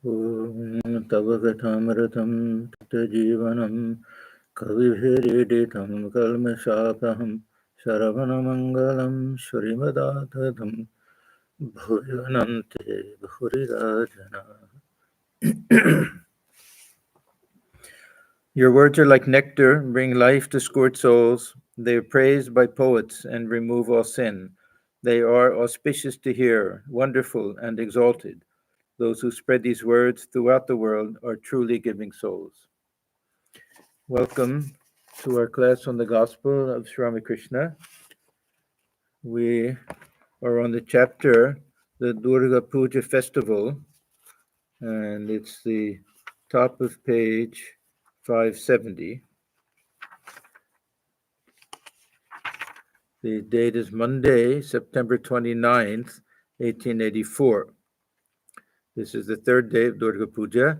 ॐ तव कथामृतं तप्तजीवनं कविभिरीडितं कल्मषापहं शरवणमङ्गलं श्रीमदाततं भुवनन्ते भूरिराजना. Your words are like nectar, bring life to scorched souls. They are praised by poets and remove all sin. They are auspicious to hear, wonderful and exalted. Those who spread these words throughout the world are truly giving souls. Welcome to our class on the Gospel of Sri Ramakrishna. We are on the chapter, the Durga Puja Festival, and it's the top of page 570. The date is Monday, September 29th, 1884. This is the third day of Durga Puja.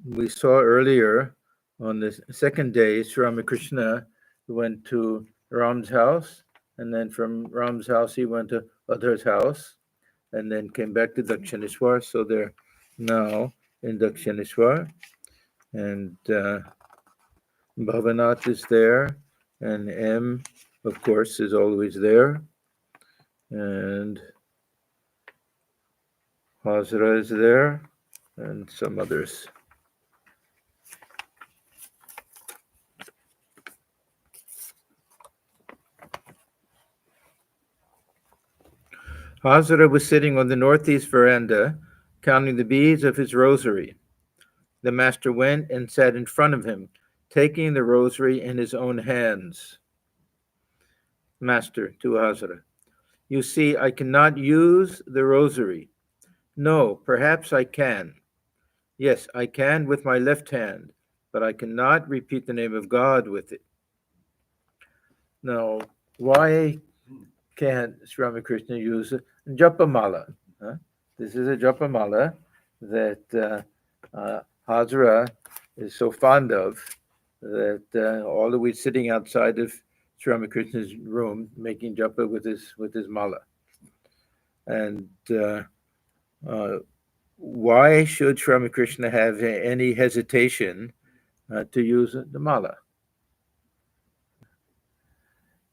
We saw earlier on the second day, Sri Ramakrishna went to Ram's house, and then from Ram's house he went to Adhar's house, and then came back to Dakshineswar. So they're now in Dakshineswar, and Bhavanath is there, and M, of course, is always there, and Hazra is there, and some others. Hazra was sitting on the northeast veranda, counting the beads of his rosary. The master went and sat in front of him, taking the rosary in his own hands. Master to Hazra, you see, I cannot use the rosary. No, perhaps I can. Yes, I can with my left hand, but I cannot repeat the name of God with it. Now, why can't Sri Ramakrishna use a japamala? This is a japamala that Hazra is so fond of that all the way sitting outside of Sri Ramakrishna's room making japa with his mala. And why should Sri Ramakrishna have any hesitation to use the mala?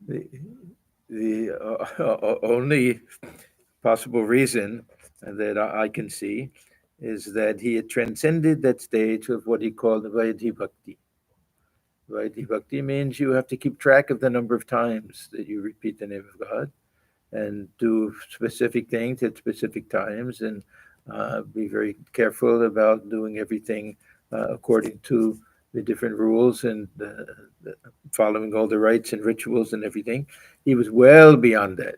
The only possible reason that I can see is that he had transcended that stage of what he called Vaidhi Bhakti. Vaidhi Bhakti means you have to keep track of the number of times that you repeat the name of God and do specific things at specific times, and be very careful about doing everything according to the different rules and following all the rites and rituals and everything. He was well beyond that.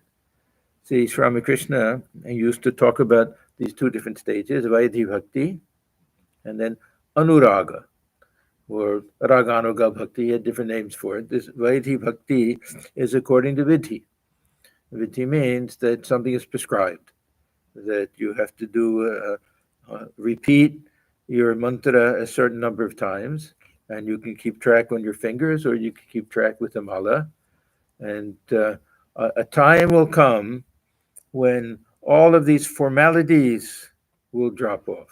See, Sri Ramakrishna used to talk about these two different stages, Vaidhi Bhakti and then Anuraga, or Raganuga Bhakti. He had different names for it. This Vaidhi Bhakti is according to Vidhi. Vidhi means that something is prescribed, that you have to do, repeat your mantra a certain number of times, and you can keep track on your fingers or you can keep track with the mala. And a time will come when all of these formalities will drop off,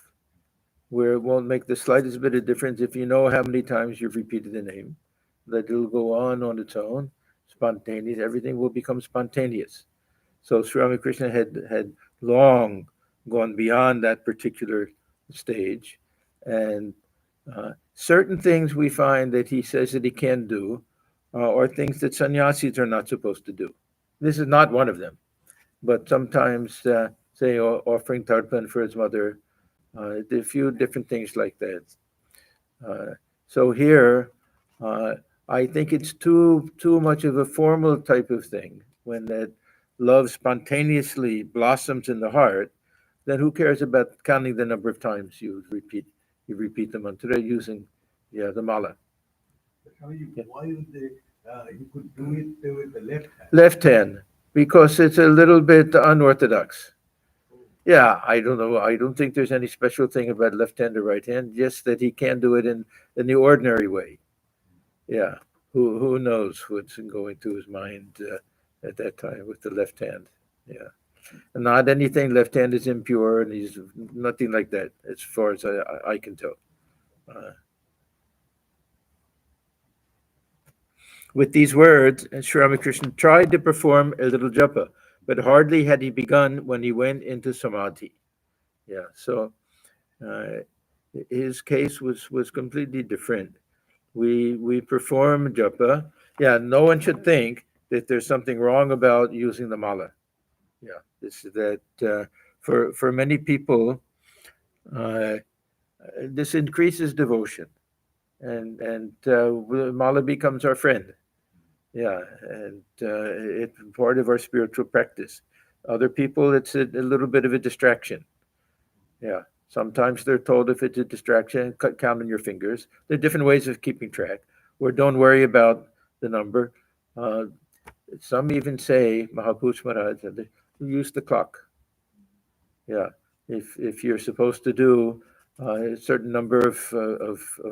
where it won't make the slightest bit of difference if you know how many times you've repeated the name, that it'll go on its own, spontaneous, everything will become spontaneous. So Sri Ramakrishna had long gone beyond that particular stage, and certain things we find that he says that he can do are things that sannyasis are not supposed to do. This is not one of them, but sometimes, say, offering tarpan for his mother, a few different things like that. So here, I think it's too much of a formal type of thing. When that love spontaneously blossoms in the heart, then who cares about counting the number of times you repeat the mantra using the mala. Yeah. Why would you could do it with the left hand? Left hand, because it's a little bit unorthodox. Yeah, I don't know. I don't think there's any special thing about left hand or right hand, just that he can do it in the ordinary way. Yeah, who knows what's going through his mind at that time with the left hand. Yeah. Not anything left hand is impure, and he's nothing like that, as far as I can tell. With these words, Sri Ramakrishna tried to perform a little japa, but hardly had he begun when he went into samadhi. Yeah, so his case was completely different. We perform japa. Yeah, no one should think that there's something wrong about using the mala. Yeah, for many people, this increases devotion, and mala becomes our friend. Yeah, and it's part of our spiritual practice. Other people, it's a little bit of a distraction. Yeah, sometimes they're told if it's a distraction, count on your fingers. There are different ways of keeping track. Or don't worry about the number. Uh, some even say, Mahapurush Maharaj, use the clock. Yeah, if you're supposed to do a certain number of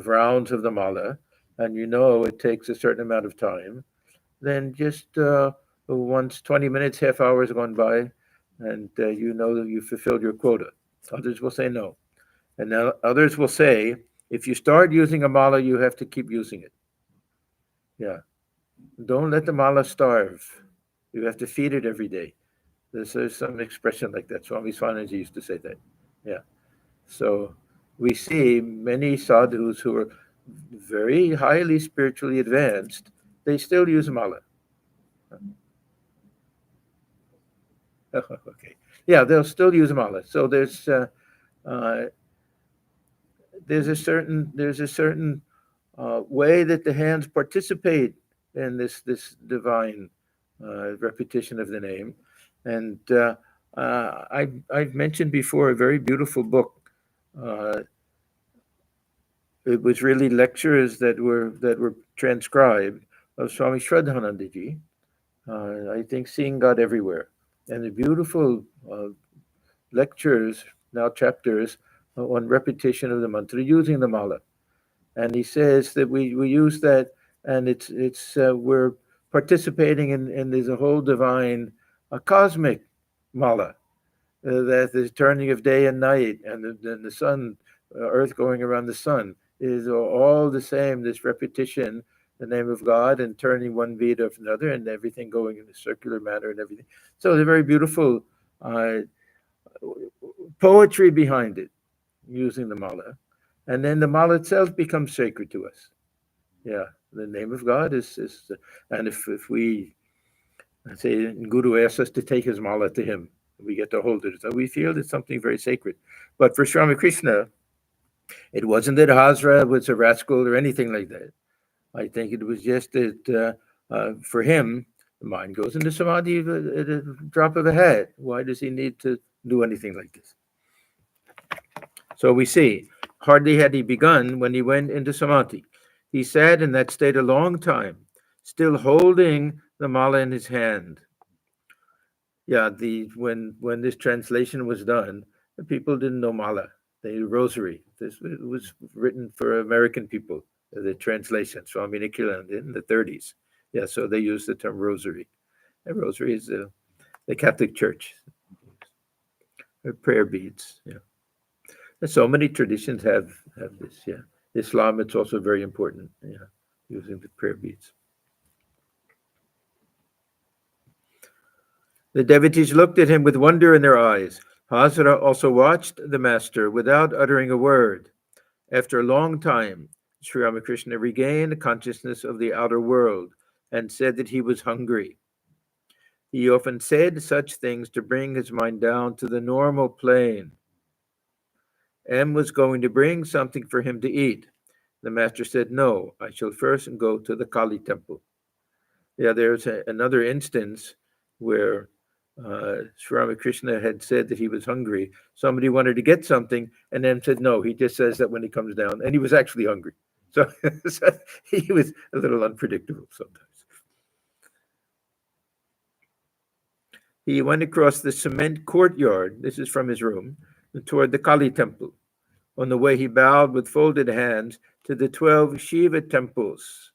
rounds of the mala, and you know it takes a certain amount of time, then just once 20 minutes, half hour has gone by, and you know that you fulfilled your quota. Others will say no. And now others will say, if you start using a mala, you have to keep using it. Yeah. Don't let the mala starve. You have to feed it every day. There's some expression like that. Swami Swanaji used to say that. Yeah. So we see many sadhus who are very highly spiritually advanced, they still use mala. Okay. Yeah, they'll still use mala. So there's a certain way that the hands participate in this divine repetition of the name, and I've mentioned before a very beautiful book. It was really lectures that were transcribed of Swami Shraddhanandaji. I think Seeing God Everywhere, and the beautiful lectures, now chapters, on repetition of the mantra using the mala. And he says that we use that, and it's we're participating in there's a whole divine, a cosmic mala, that the turning of day and night, and the sun, earth going around the sun, is all the same. This repetition, the name of God, and turning one beat of another, and everything going in a circular manner and everything. So it's a very beautiful poetry behind it, using the mala. And then the mala itself becomes sacred to us. Yeah, the name of God is and if we say Guru asks us to take his mala to him, we get to hold it. So we feel it's something very sacred. But for Sri Ramakrishna, it wasn't that Hazra was a rascal or anything like that. I think it was just that for him, the mind goes into samadhi at a drop of a hat. Why does he need to do anything like this? So we see, hardly had he begun when he went into samadhi. He sat in that state a long time, still holding the mala in his hand. Yeah, when this translation was done, the people didn't know mala. They knew rosary. This was written for American people, the translation, Swami Nikhilananda in the 30s. Yeah, so they used the term rosary. And rosary is the Catholic Church. Prayer beads, yeah. And so many traditions have this, yeah. Islam, it's also very important, yeah, using the prayer beads. The devotees looked at him with wonder in their eyes. Hazra also watched the master without uttering a word. After a long time, Sri Ramakrishna regained consciousness of the outer world and said that he was hungry. He often said such things to bring his mind down to the normal plane. M was going to bring something for him to eat. The master said, no, I shall first go to the Kali temple. Yeah, there's another instance where Sri Ramakrishna had said that he was hungry. Somebody wanted to get something, and then said, no, he just says that when he comes down. And he was actually hungry. So, so he was a little unpredictable sometimes. He went across the cement courtyard, this is from his room, toward the Kali temple. On the way, he bowed with folded hands to the 12 Shiva temples.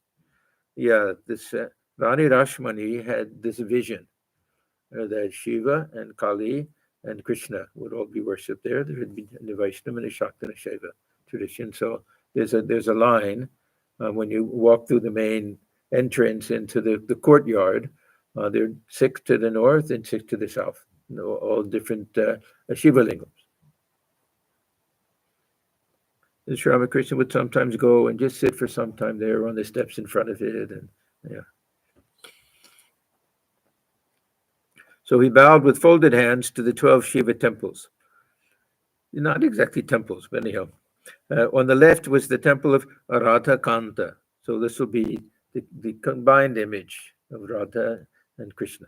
Yeah, this Rani Rashmani had this vision. that Shiva and Kali and Krishna would all be worshipped there. There would be the Vaishnava and the Shakta and the Shaiva tradition. So there's a line when you walk through the main entrance into the courtyard. There are 6 to the north and 6 to the south, all different Shiva lingams. And Sri Ramakrishna would sometimes go and just sit for some time there on the steps in front of it, and yeah. So he bowed with folded hands to the 12 Shiva temples. Not exactly temples, but anyhow. On the left was the temple of Radha Kanta. So this will be the combined image of Radha and Krishna.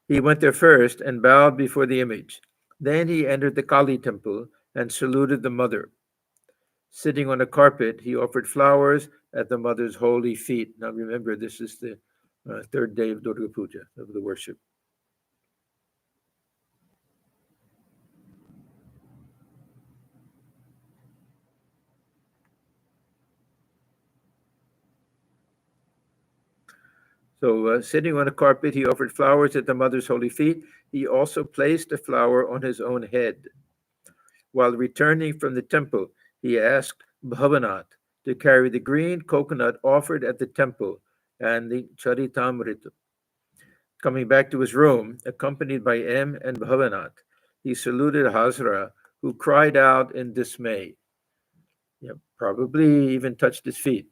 He went there first and bowed before the image. Then he entered the Kali temple and saluted the mother. Sitting on a carpet, he offered flowers at the mother's holy feet. Now remember, this is the 3rd day of Durga Puja, of the worship. So sitting on a carpet, he offered flowers at the mother's holy feet. He also placed a flower on his own head. While returning from the temple, he asked Bhavanath to carry the green coconut offered at the temple and the Charitamrita. Coming back to his room, accompanied by M and Bhavanath, he saluted Hazra, who cried out in dismay. Yeah, probably even touched his feet.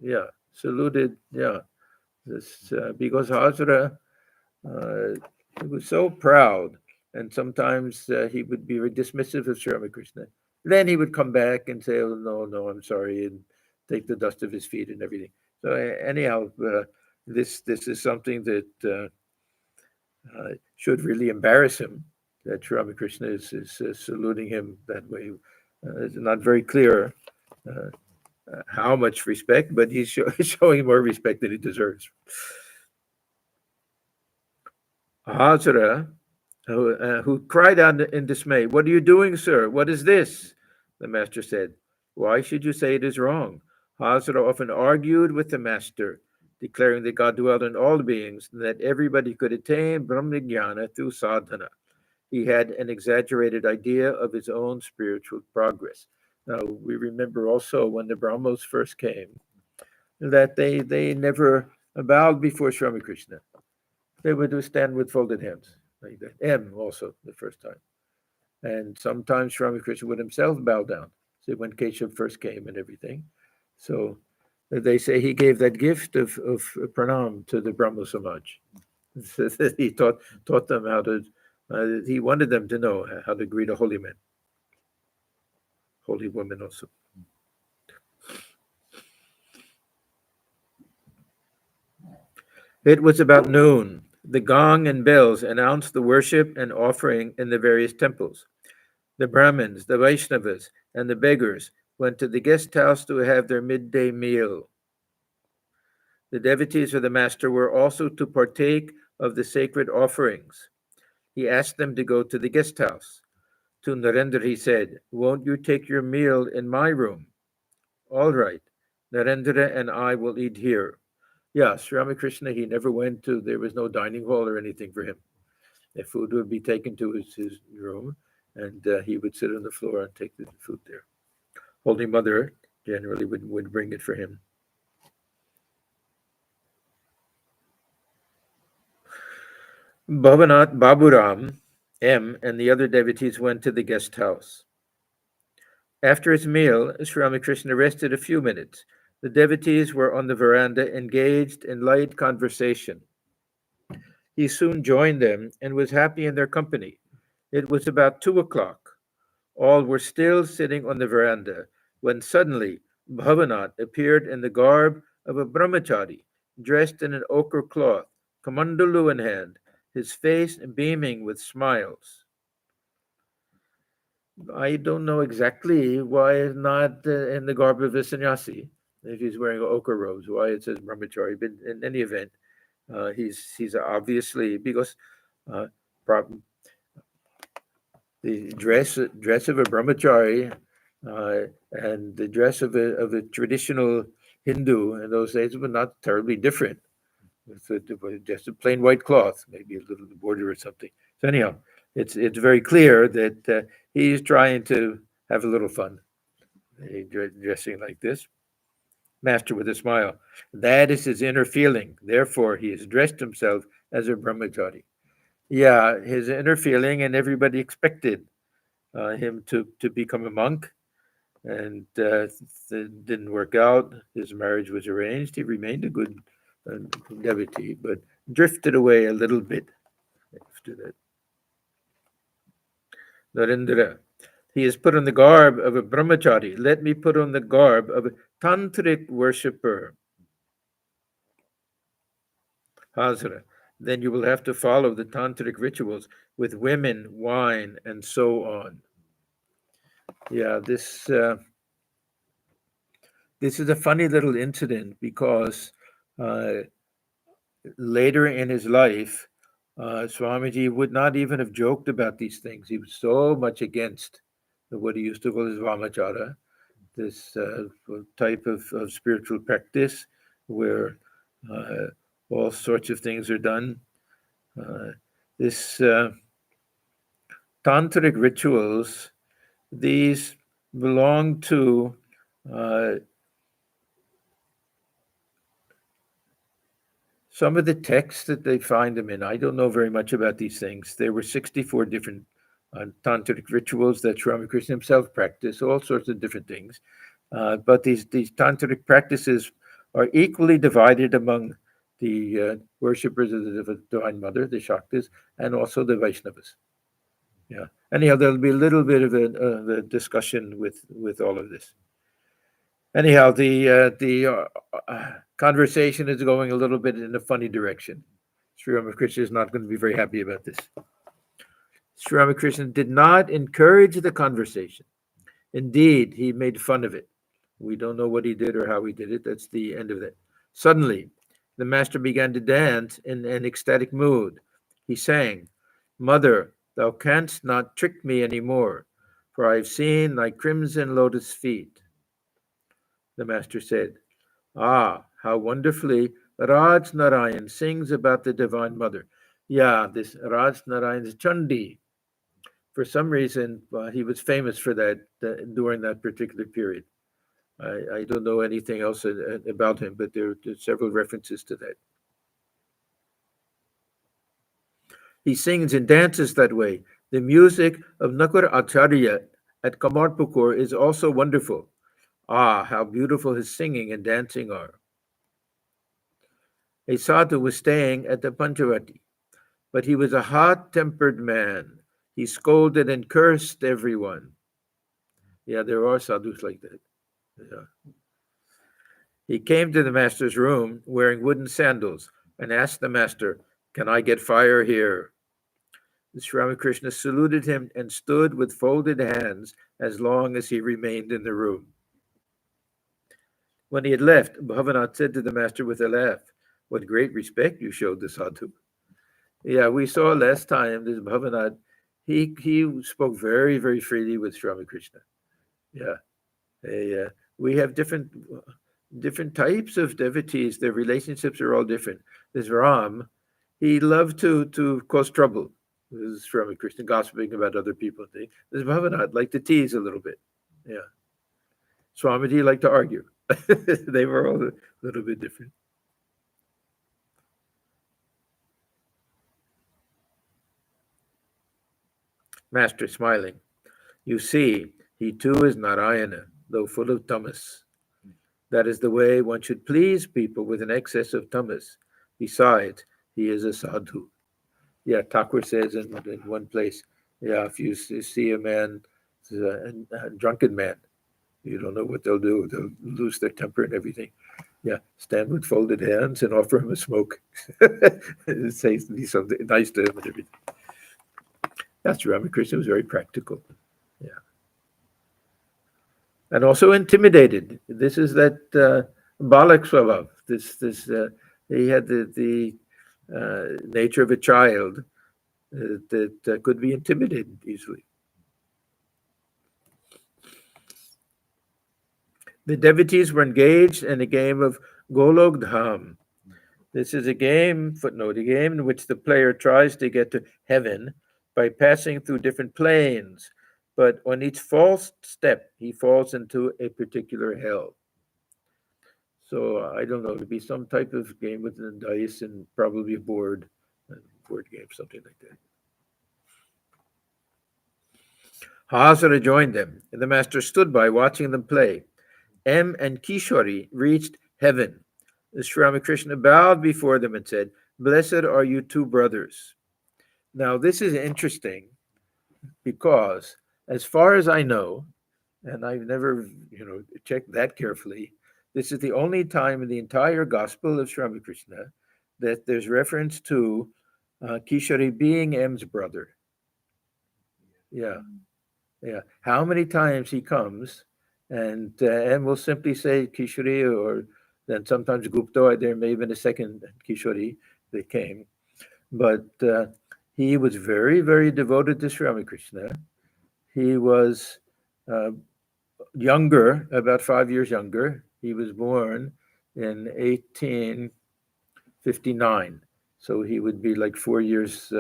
Yeah, saluted. Yeah, this because Hazra he was so proud, and sometimes he would be very dismissive of Sri Ramakrishna. Then he would come back and say, "Oh no, I'm sorry," and take the dust of his feet and everything. So anyhow, this is something that should really embarrass him. That Sri Ramakrishna is saluting him that way. It's not very clear how much respect, but he's showing more respect than he deserves. Hazra, who cried out in dismay, "What are you doing, sir? What is this?" The master said, "Why should you say it is wrong?" Hazra often argued with the master, declaring that God dwelled in all beings and that everybody could attain Brahmajnana through sadhana. He had an exaggerated idea of his own spiritual progress. Now, we remember also when the Brahmos first came, that they never bowed before Sri Ramakrishna. They would stand with folded hands, like that. M also, the first time. And sometimes Sri Ramakrishna would himself bow down. So when Keshav first came and everything. So they say he gave that gift of pranam to the Brahmo Samaj. He taught them how to, he wanted them to know how to greet a holy man, holy woman also. It was about noon. The gong and bells announced the worship and offering in the various temples. The Brahmins, the Vaishnavas, and the beggars went to the guest house to have their midday meal. The devotees of the master were also to partake of the sacred offerings. He asked them to go to the guest house. To Narendra, he said, "Won't you take your meal in my room?" "All right, Narendra and I will eat here." Yeah, Sri Ramakrishna, he never went to, there was no dining hall or anything for him. The food would be taken to his room, and he would sit on the floor and take the food there. Holy Mother generally would bring it for him. Bhavanath Baburam, M, and the other devotees went to the guest house. After his meal, Sri Ramakrishna rested a few minutes. The devotees were on the veranda engaged in light conversation. He soon joined them and was happy in their company. It was about 2:00. All were still sitting on the veranda when suddenly Bhavanath appeared in the garb of a brahmachari, dressed in an ochre cloth, kamandalu in hand, his face beaming with smiles. I don't know exactly why it's not in the garb of a sannyasi, if he's wearing ochre robes, why it says brahmachari, but in any event, he's obviously, because the dress of a brahmachari and the dress of a traditional Hindu in those days were not terribly different. with just a plain white cloth, maybe a little border or something. So anyhow, it's very clear that he's trying to have a little fun, dressing like this. Master with a smile. That is his inner feeling. Therefore, he has dressed himself as a brahmachari. Yeah, his inner feeling, and everybody expected him to become a monk, and it didn't work out. His marriage was arranged. He remained a good devotee, but drifted away a little bit after that. Narendra, he has put on the garb of a brahmachari. Let me put on the garb of a tantric worshipper. Hazra. Then you will have to follow the tantric rituals with women, wine, and so on. Yeah, this is a funny little incident because later in his life, Swamiji would not even have joked about these things. He was so much against what he used to call his vamachara, this type of spiritual practice where all sorts of things are done. This tantric rituals, these belong to some of the texts that they find them in. I don't know very much about these things. There were 64 different tantric rituals that Sri Ramakrishna himself practiced, all sorts of different things. But these tantric practices are equally divided among the worshippers of the Divine Mother, the Shaktas, and also the Vaishnavas. Yeah. Anyhow, there'll be a little bit of a discussion with all of this. Anyhow, the conversation is going a little bit in a funny direction. Sri Ramakrishna is not going to be very happy about this. Sri Ramakrishna did not encourage the conversation. Indeed, he made fun of it. We don't know what he did or how he did it. That's the end of it. Suddenly, the master began to dance in an ecstatic mood. He sang, "Mother, thou canst not trick me any more, for I have seen thy crimson lotus feet." The master said, "Ah, how wonderfully Raj Narayan sings about the Divine Mother." Yeah, this Raj Narayan's Chandi. For some reason, he was famous for that during that particular period. I don't know anything else about him, but there are several references to that. He sings and dances that way. The music of Nakur Acharya at Kamarpukur is also wonderful. Ah, how beautiful his singing and dancing are. A sadhu was staying at the Panchavati, but he was a hot-tempered man. He scolded and cursed everyone. Yeah, there are sadhus like that. Yeah. He came to the master's room wearing wooden sandals and asked the master, "Can I get fire here?" Sri Ramakrishna saluted him and stood with folded hands as long as he remained in the room. When he had left, Bhavanath said to the master with a laugh, "What great respect you showed the sadhu." Yeah, we saw last time this Bhavanath, he spoke very, very freely with Sri Ramakrishna. Yeah, we have different types of devotees. Their relationships are all different. This Ram, he loved to cause trouble. This is Sri Ramakrishna gossiping about other people. This Bhavanath liked to tease a little bit. Yeah. Swamiji liked to argue. They were all a little bit different. Master smiling. You see, he too is Narayana, though full of tamas. That is the way one should please people with an excess of tamas. Besides, he is a sadhu. Yeah, Thakur says in one place, yeah, if you see a man, a drunken man, you don't know what they'll do. They'll lose their temper and everything. Yeah, stand with folded hands and offer him a smoke. Say something nice to him and everything. That's Ramakrishna was very practical. Yeah. And also intimidated. This is that Balak Swabhav. He had the nature of a child that could be intimidated easily. The devotees were engaged in a game of Golok Dham. This is a game, footnote, a game in which the player tries to get to heaven by passing through different planes, but on each false step, he falls into a particular hell. So I don't know, it'd be some type of game with the dice and probably a board game, something like that. Hazra joined them, and the master stood by watching them play. M and Kishori reached heaven. Sri Ramakrishna bowed before them and said, "Blessed are you two brothers." Now, this is interesting because, as far as I know, and I've never, checked that carefully, this is the only time in the entire Gospel of Sri Ramakrishna that there's reference to Kishori being M's brother. Yeah. How many times he comes, and M will simply say Kishori, or then sometimes Gupta. There may have been a second Kishori that came, but he was very, very devoted to Sri Ramakrishna. He was younger, about 5 years younger. He was born in 1859, so he would be like 4 years,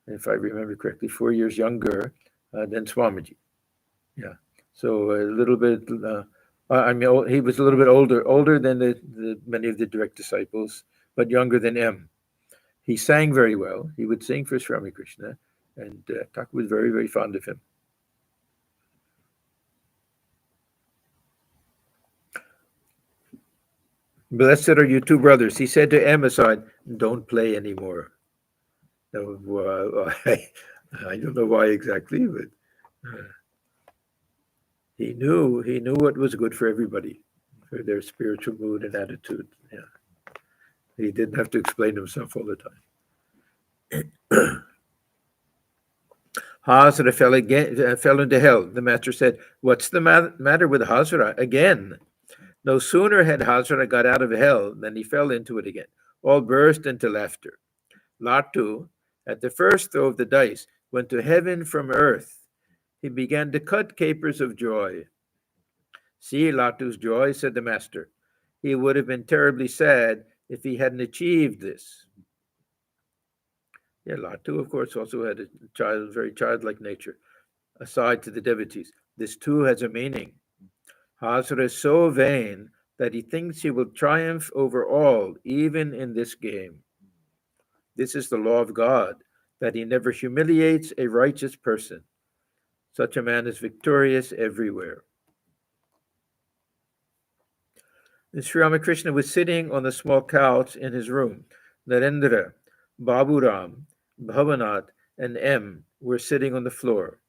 if I remember correctly, 4 years younger than Swamiji. Yeah, so a little bit. He was a little bit older than the many of the direct disciples, but younger than M. He sang very well. He would sing for Sri Ramakrishna, and Thakur was very, very fond of him. "Blessed are you two brothers," he said to M aside, "don't play anymore." Now, I don't know why exactly, but he knew what was good for everybody, for their spiritual mood and attitude. Yeah, he didn't have to explain himself all the time. Hazra fell into hell. The master said, "What's the matter with Hazra again?" No sooner had Hazra got out of hell than he fell into it again. All burst into laughter. Latu, at the first throw of the dice, went to heaven from earth. He began to cut capers of joy. "See Latu's joy," said the master. "He would have been terribly sad if he hadn't achieved this." Yeah, Latu, of course, also had a very childlike nature, aside to the devotees. This too has a meaning. Hazra is so vain that he thinks he will triumph over all, even in this game. This is the law of God, that he never humiliates a righteous person. Such a man is victorious everywhere. Sri Ramakrishna was sitting on the small couch in his room. Narendra, Baburam, Bhavanath, and M were sitting on the floor.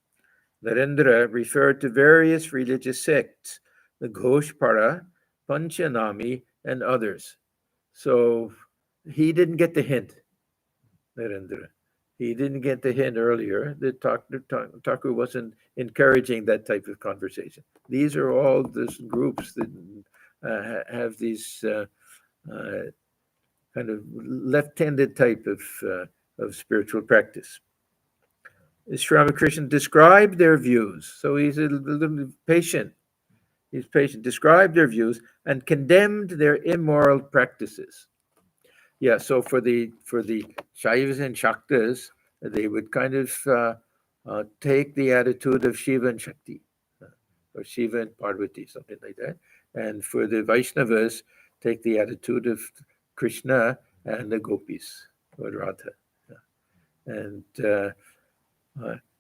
Narendra referred to various religious sects, the Ghoshpara, Panchanami, and others. So he didn't get the hint, Narendra. He didn't get the hint earlier that Thakur wasn't encouraging that type of conversation. These are all these groups that have these kind of left-handed type of spiritual practice. Sri Ramakrishna described their views, so he's a little patient. He's patient. Described their views and condemned their immoral practices. Yeah, so for the Shaivas and Shaktas, they would kind of take the attitude of Shiva and Shakti, or Shiva and Parvati, something like that. And for the Vaishnavas, take the attitude of Krishna and the gopis, or Radha. And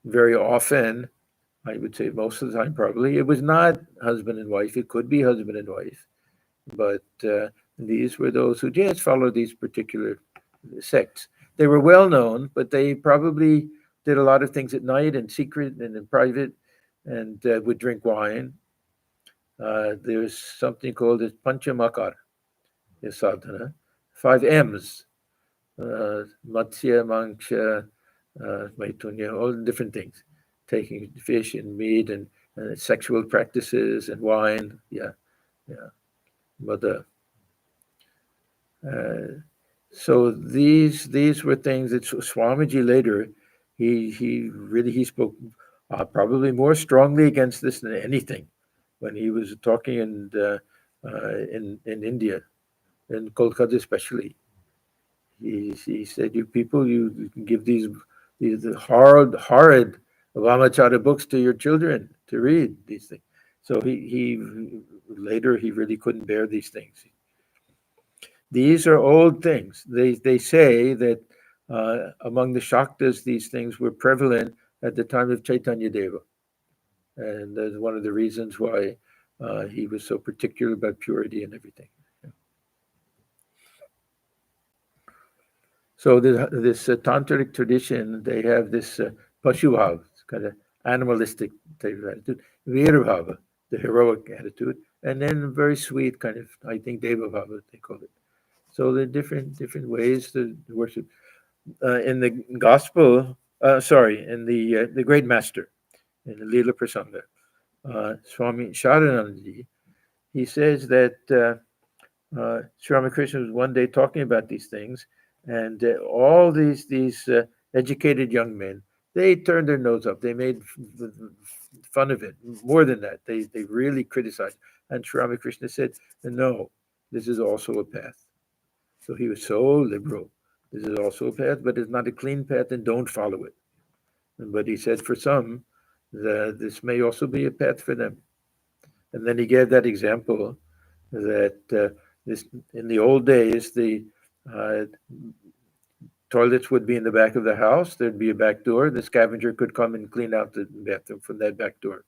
very often, I would say most of the time probably, it was not husband and wife. It could be husband and wife. But these were those who just followed these particular sects. They were well known, but they probably did a lot of things at night in secret and in private, and would drink wine. There's something called the Panchamakar, the sadhana, 5 M's, Matsya, Manksha, Maitunya, all different things, taking fish and meat and sexual practices and wine. Yeah. But so these were things that Swamiji later he spoke probably more strongly against this than anything when he was talking in India, in Kolkata especially. he said, "You people, you give these horrid Ramachara books to your children to read these things." So he later he really couldn't bear these things. These are old things. They say that among the Shaktas, these things were prevalent at the time of Chaitanya Deva, and that's one of the reasons why he was so particular about purity and everything. So this tantric tradition, they have this pashubhav, kind of animalistic type of attitude, virabhava, the heroic attitude, and then very sweet kind of, I think, devabhava, they call it. So there are different ways to worship. In the gospel, in the Great Master, in the Lila Prasanga, Swami Sharanandaji, he says that Sri Ramakrishna was one day talking about these things, and all these educated young men, they turned their nose up. They made fun of it. More than that, they really criticized. And Sri Ramakrishna said, "No, this is also a path." So he was so liberal. This is also a path, but it's not a clean path, and don't follow it. But he said, for some, this may also be a path for them. And then he gave that example that this in the old days, the uh, toilets would be in the back of the house. There'd be a back door. The scavenger could come and clean out the bathroom from that back door.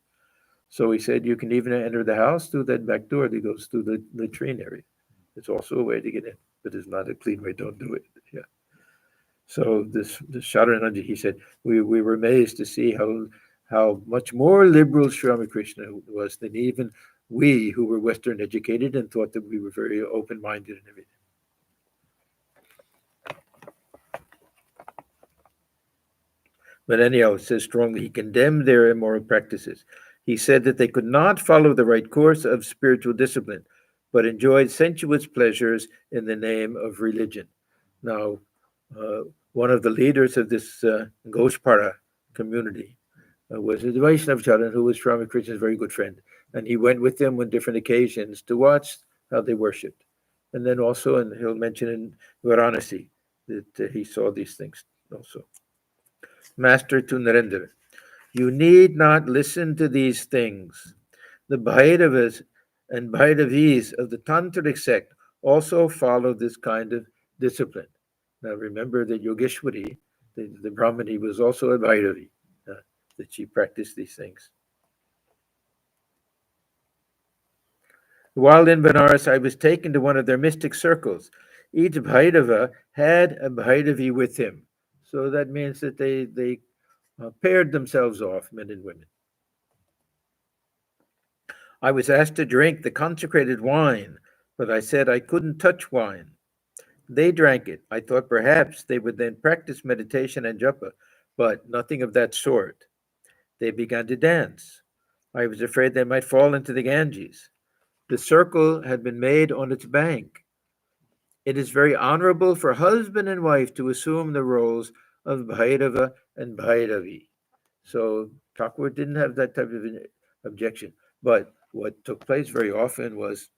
So he said, you can even enter the house through that back door that goes through the latrine area. It's also a way to get in, but it's not a clean way. Don't do it. Yeah. So this Sharananda, he said, we were amazed to see how much more liberal Sri Ramakrishna was than even we who were Western educated and thought that we were very open-minded and everything. But anyhow, it says strongly, he condemned their immoral practices. He said that they could not follow the right course of spiritual discipline, but enjoyed sensuous pleasures in the name of religion. Now, one of the leaders of this Goshpara community was a Vaishnava who was Ramakrishna's very good friend. And he went with them on different occasions to watch how they worshipped. And then also, and he'll mention in Varanasi that he saw these things also. Master to Narendra, you need not listen to these things. The Bhairavas and Bhairavis of the Tantric sect also follow this kind of discipline. Now remember that Yogeshwari, the Brahmani, was also a Bhairavi, that she practiced these things. While in Benares, I was taken to one of their mystic circles. Each Bhairava had a Bhairavi with him. So that means that they paired themselves off, men and women. I was asked to drink the consecrated wine, but I said I couldn't touch wine. They drank it. I thought perhaps they would then practice meditation and japa, but nothing of that sort. They began to dance. I was afraid they might fall into the Ganges. The circle had been made on its bank. It is very honorable for husband and wife to assume the roles of Bhairava and Bhairavi. So Thakur didn't have that type of objection. But what took place very often was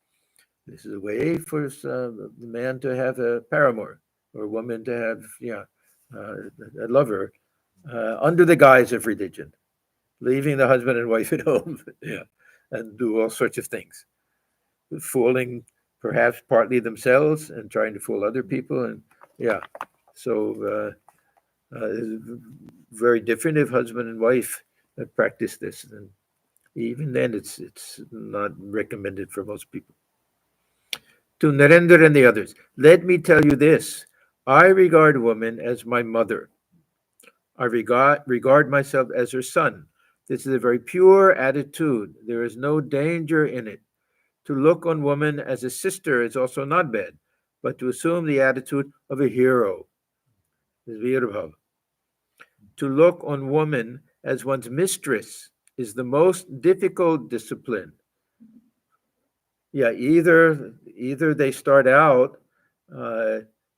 this is a way for the man to have a paramour or a woman to have, a lover under the guise of religion, leaving the husband and wife at home, and do all sorts of things, fooling perhaps partly themselves and trying to fool other people, and so it's very different if husband and wife practice this, and even then it's not recommended for most people. To Narendra and the others, let me tell you this. I regard woman as my mother. I regard myself as her son. This is a very pure attitude. There is no danger in it. To look on woman as a sister is also not bad, but to assume the attitude of a hero is Virbhav. To look on woman as one's mistress is the most difficult discipline. Either they start out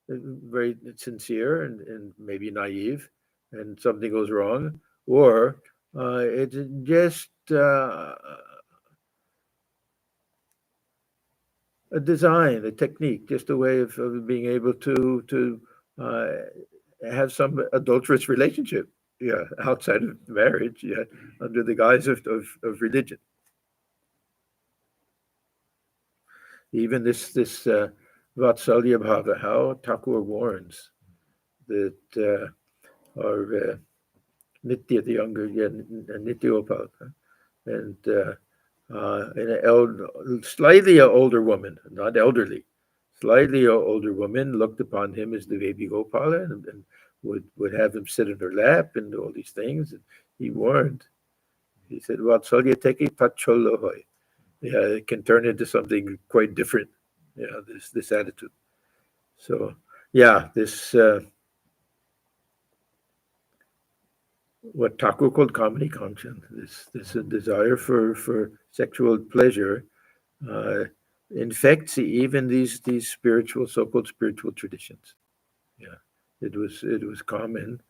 very sincere and maybe naive, and something goes wrong, or it's just a design, a technique, just a way of being able to have some adulterous relationship, outside of marriage, under the guise of religion. Even this Vatsalya Bhava, how Thakur warns that our Nitya, the younger, Nityopal, and an slightly older woman, not elderly, slightly older woman looked upon him as the baby Gopala and would have him sit in her lap and all these things. And he warned. He said, "Vatsalya teki tacholohoy." Yeah, it can turn into something quite different. Yeah, this attitude. So, yeah, this what Thakur called kamini kanchan, this desire for sexual pleasure, infects even these spiritual, so-called spiritual traditions. Yeah, it was common,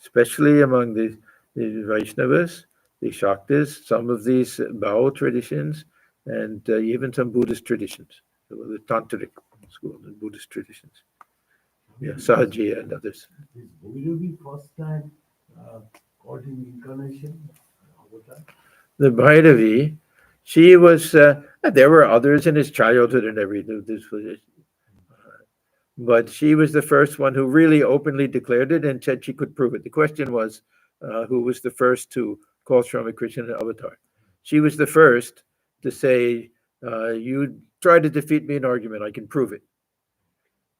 especially among the Vaishnavas, the Shaktas, some of these Bao traditions, and even some Buddhist traditions, the tantric school and Buddhist traditions. Yeah, Sahajiya and others. Is Bhairavi first time called him incarnation? Avatar? The Bhairavi, she was. There were others in his childhood and everything. But she was the first one who really openly declared it and said she could prove it. The question was, who was the first to call Sri Ramakrishna an avatar? She was the first to say, "You try to defeat me in argument, I can prove it."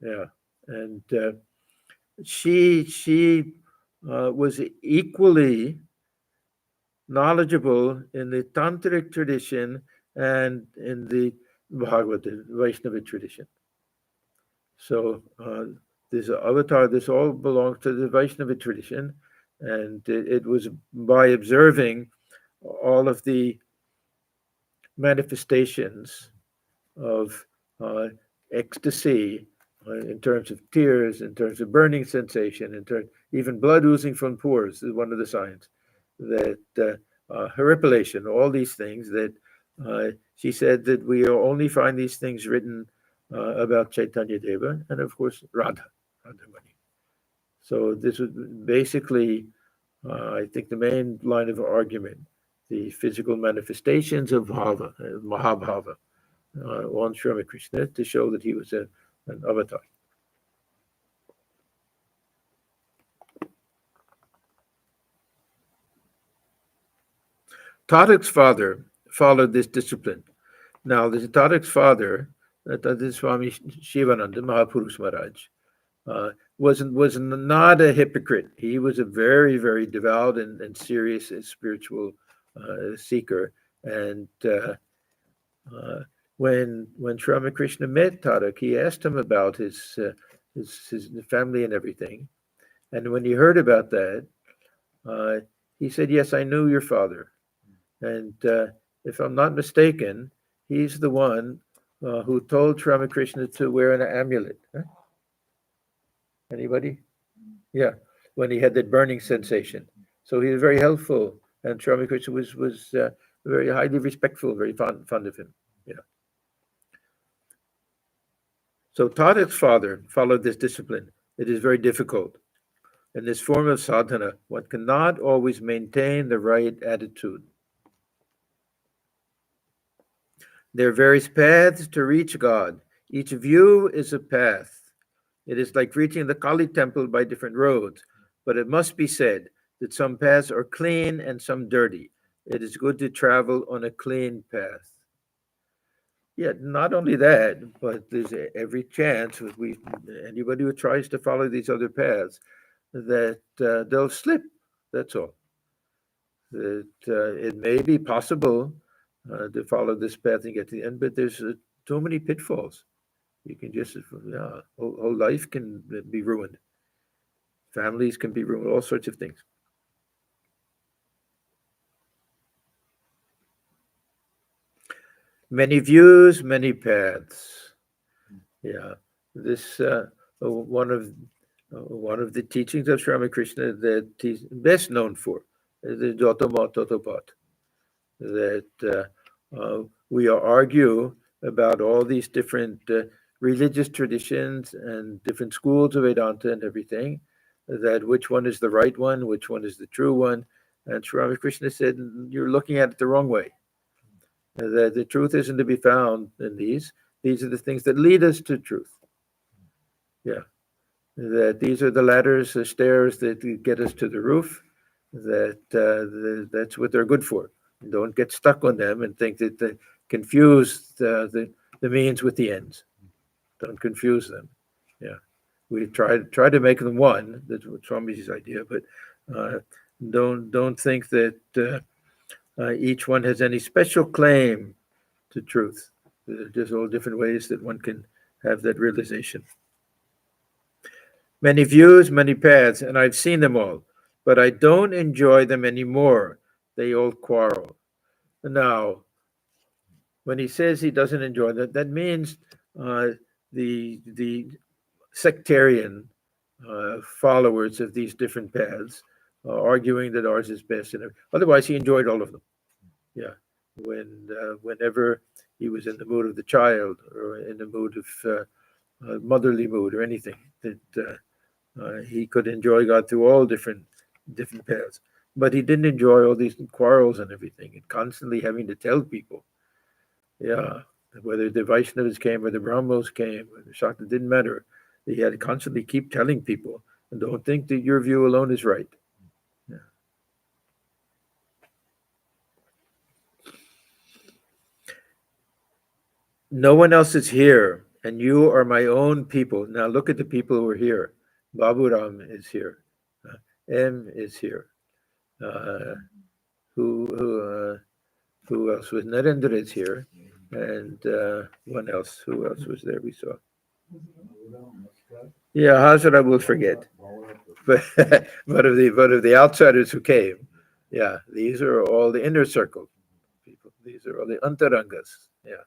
Yeah, and she was equally knowledgeable in the tantric tradition and in the Bhagavata Vaishnava tradition. So this avatar, this all belongs to the Vaishnava tradition, and it was by observing all of the manifestations of ecstasy, in terms of tears, in terms of burning sensation, in terms even blood oozing from pores is one of the signs that horripilation, all these things that she said that we only find these things written about Chaitanya Deva and of course Radhamani. So this was basically, I think, the main line of argument: the physical manifestations of bhava, Mahabhava, on Sri Ramakrishna to show that he was an avatar. Tadak's father followed this discipline. Now, the Tadak's father, that is Swami Shivananda, Mahapurush Maharaj, was not a hypocrite. He was a very, very devout and serious spiritual seeker. And when Sri Ramakrishna met Tadak, he asked him about his family and everything. And when he heard about that, he said, "Yes, I knew your father. And if I'm not mistaken, he's the one who told Sri Ramakrishna to wear an amulet." Huh? Anybody? Yeah, when he had that burning sensation. So he was very helpful, and Sri Ramakrishna was very highly respectful, very fond of him. Yeah. So Tadak's father followed this discipline. It is very difficult. In this form of sadhana, one cannot always maintain the right attitude. There are various paths to reach God. Each view is a path. It is like reaching the Kali temple by different roads. But it must be said that some paths are clean and some dirty. It is good to travel on a clean path. Yeah, not only that, but there's every chance with anybody who tries to follow these other paths that they'll slip. That's all. That it may be possible to follow this path and get to the end, but there's too many pitfalls. You can just, whole life can be ruined. Families can be ruined, all sorts of things. Many views, many paths. Yeah, this one of the teachings of Sri Ramakrishna that he's best known for is the Jotomat, that we argue about all these different religious traditions and different schools of Vedanta and everything, that which one is the right one, which one is the true one. And Sri Ramakrishna said, you're looking at it the wrong way. That the truth isn't to be found in these. These are the things that lead us to truth. Yeah. That these are the ladders, the stairs that get us to the roof. That's what they're good for. Don't get stuck on them and think that they confuse the means with the ends. Don't confuse them. Yeah, we try to make them one. That's what Swami's idea. But don't think that each one has any special claim to truth. There's all different ways that one can have that realization. Many views, many paths, and I've seen them all, but I don't enjoy them anymore. They all quarrel. Now, when he says he doesn't enjoy that, that means the sectarian followers of these different paths arguing that ours is best. And otherwise, he enjoyed all of them. Yeah, whenever he was in the mood of the child or in the mood of motherly mood or anything, that he could enjoy God through all different paths. But he didn't enjoy all these quarrels and everything, and constantly having to tell people, yeah, whether the Vaishnavas came or the Brahmos came or the Shakta, didn't matter. He had to constantly keep telling people, and don't think that your view alone is right. Yeah. No one else is here, and you are my own people. Now look at the people who are here. Baburam is here. M is here. Who else was? Narendra is here, and one else. Who else was there? We saw. Yeah, Hazra will forget, but of the outsiders who came, yeah, these are all the inner circle people. These are all the antarangas. Yeah,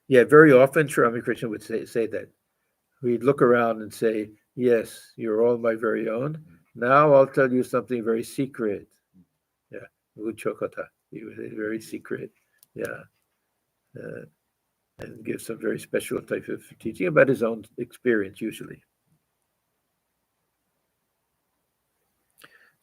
yeah. Very often, Sri Ramakrishna would say that. We'd look around and say, "Yes, you're all my very own. Now I'll tell you something very secret." Yeah, Uchokota. He was very secret. Yeah. And give some very special type of teaching about his own experience, usually.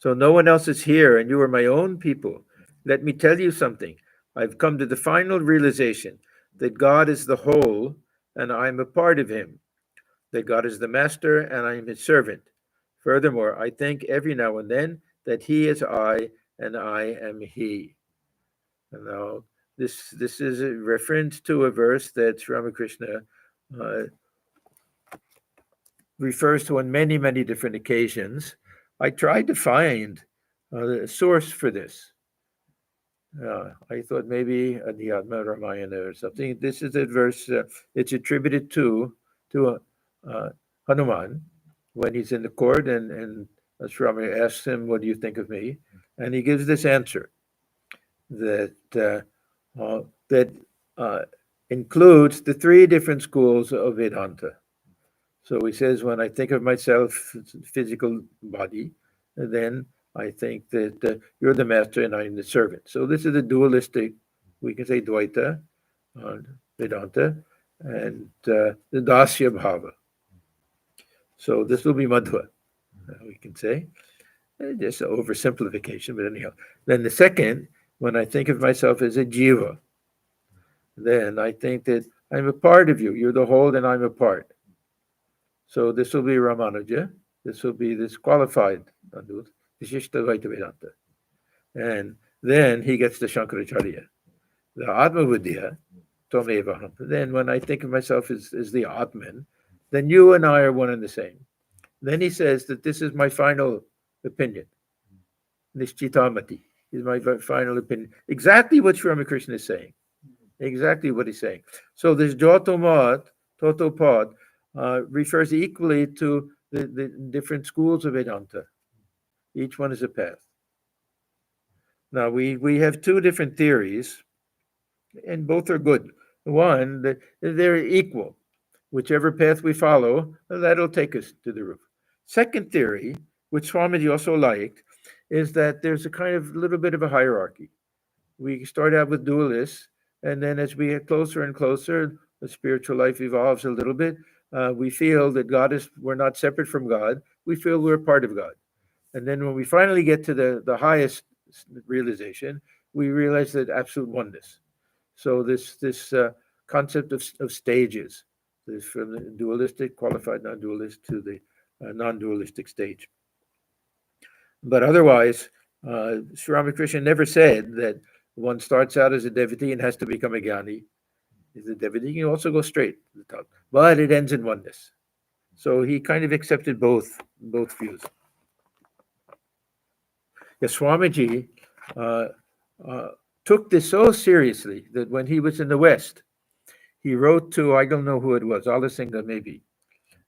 So no one else is here, and you are my own people. Let me tell you something. I've come to the final realization that God is the whole, and I'm a part of him. That God is the master, and I am his servant. Furthermore, I think every now and then that he is I, and I am he. And now, this is a reference to a verse that Sri Ramakrishna refers to on many, many different occasions. I tried to find a source for this. I thought maybe the Adma Ramayana or something. This is a verse. It's attributed to Hanuman when he's in the court, and Sri Rama asks him, "What do you think of me?" And he gives this answer that includes the three different schools of Vedanta. So he says, when I think of myself, physical body, then I think that you're the master and I'm the servant. So this is a dualistic, we can say Dvaita, Vedanta, and the Dasya Bhava. So this will be Madhva, we can say. Just an oversimplification, but anyhow. Then the second, when I think of myself as a jiva, then I think that I'm a part of you. You're the whole and I'm a part. So this will be Ramanuja. This will be this qualified Vishishta Dvaita Vedanta. And then he gets the Shankaracharya. The Atma Buddhiya, Tomevaham. Then when I think of myself as the Atman, then you and I are one and the same. Then he says that this is my final opinion. Nishchitamati is my final opinion. Exactly what Sri Ramakrishna is saying. Exactly what he's saying. So this Jyotomad, Totopad, refers equally to the different schools of Vedanta. Each one is a path. Now, we have two different theories, and both are good. One, that they're equal. Whichever path we follow, that'll take us to the roof. Second theory, which Swamiji also liked, is that there's a kind of little bit of a hierarchy. We start out with dualists, and then as we get closer and closer, the spiritual life evolves a little bit, we feel that we're not separate from God. We feel we're part of God. And then when we finally get to the highest realization, we realize that absolute oneness. So this concept of stages, this from the dualistic, qualified non-dualist, to the non-dualistic stage. But otherwise, Sri Ramakrishna never said that one starts out as a devotee and has to become a jnani. As a devotee, you can also go straight to the top, but it ends in oneness. So he kind of accepted both views. The Swamiji took this so seriously that when he was in the West, he wrote to, I don't know who it was, Alasingha maybe,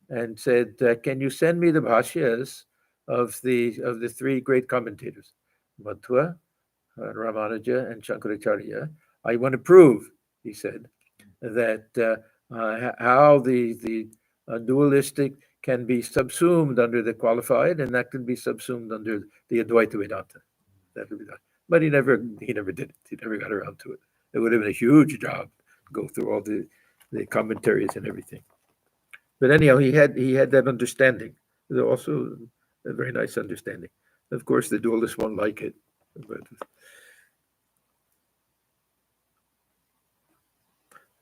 and said, "Can you send me the bhashyas of the three great commentators, Madhva, Ramanuja, and Shankaracharya? I want to prove," he said, "that how the dualistic can be subsumed under the qualified, and that can be subsumed under the Advaita Vedanta." That would be done. But he never did it. He never got around to it. It would have been a huge job, go through all the commentaries and everything. But anyhow, he had that understanding. It was also a very nice understanding. Of course, the dualists won't like it. But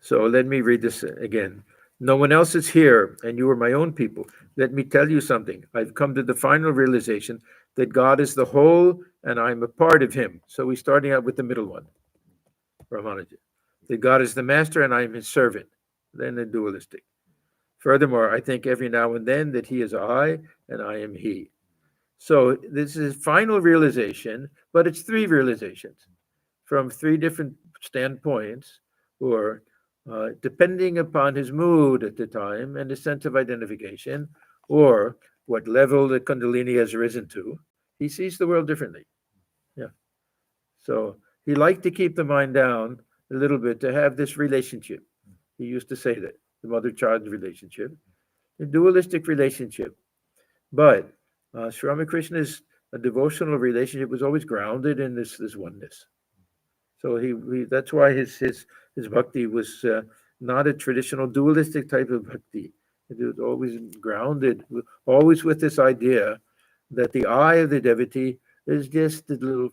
so let me read this again. "No one else is here, and you are my own people. Let me tell you something. I've come to the final realization that God is the whole, and I'm a part of him." So we're starting out with the middle one, Ramanuja. "That God is the master, and I am his servant." Then the dualistic. "Furthermore, I think every now and then that he is I, and I am he." So this is final realization, but it's three realizations from three different standpoints, or depending upon his mood at the time and his sense of identification, or what level the Kundalini has risen to, he sees the world differently. Yeah. So he liked to keep the mind down a little bit to have this relationship. He used to say that, the mother-child relationship, the dualistic relationship. But Sri Ramakrishna's devotional relationship was always grounded in this oneness. So he that's why his bhakti was not a traditional dualistic type of bhakti. It was always grounded, always with this idea that the eye of the devotee is just a little